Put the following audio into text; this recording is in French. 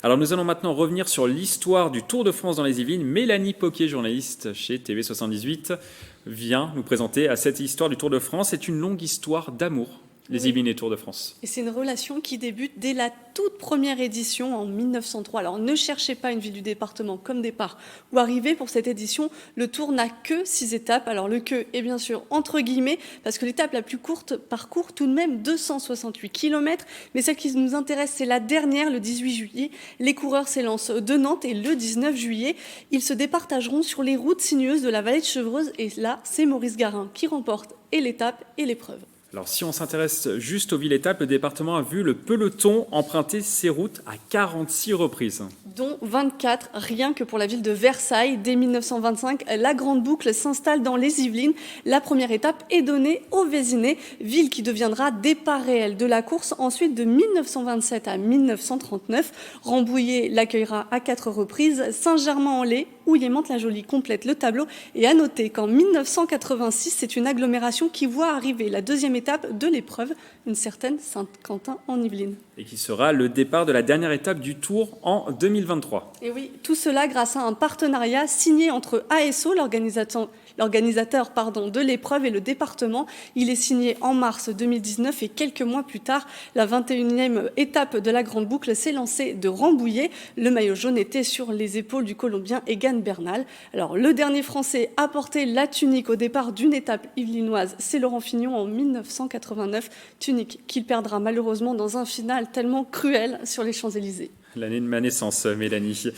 Alors nous allons maintenant revenir sur l'histoire du Tour de France dans les Yvelines. Mélanie Poquier, journaliste chez TV78, vient nous présenter à cette histoire du Tour de France. C'est une longue histoire d'amour, les Yvelines et Tour de France. Et c'est une relation qui débute dès la toute première édition en 1903. Alors ne cherchez pas une ville du département comme départ ou arrivée pour cette édition. Le Tour n'a que 6 étapes. Alors le que est bien sûr entre guillemets parce que l'étape la plus courte parcourt tout de même 268 km. Mais celle qui nous intéresse, c'est la dernière, le 18 juillet. Les coureurs s'élancent de Nantes et le 19 juillet, ils se départageront sur les routes sinueuses de la vallée de Chevreuse. Et là, c'est Maurice Garin qui remporte et l'étape et l'épreuve. Alors si on s'intéresse juste aux villes-étapes, le département a vu le peloton emprunter ces routes à 46 reprises. Dont 24 rien que pour la ville de Versailles. Dès 1925, la grande boucle s'installe dans les Yvelines. La première étape est donnée au Vésinet, ville qui deviendra départ réel de la course. Ensuite, de 1927 à 1939, Rambouillet l'accueillera à 4 reprises. Saint-Germain-en-Laye, où Mantes-la-Jolie complète le tableau. Et à noter qu'en 1986, c'est une agglomération qui voit arriver la deuxième étape de l'épreuve, une certaine Saint-Quentin en Yvelines. Et qui sera le départ de la dernière étape du Tour en 2023. Et oui, tout cela grâce à un partenariat signé entre ASO, l'organisateur de l'épreuve, et le département. Il est signé en mars 2019 et quelques mois plus tard, la 21e étape de la Grande Boucle s'est lancée de Rambouillet. Le maillot jaune était sur les épaules du Colombien Egan Bernal. Alors, le dernier Français à porter la tunique au départ d'une étape yvelinoise, c'est Laurent Fignon en 1989. Tunique qu'il perdra malheureusement dans un final tellement cruel sur les Champs-Élysées. L'année de ma naissance, Mélanie.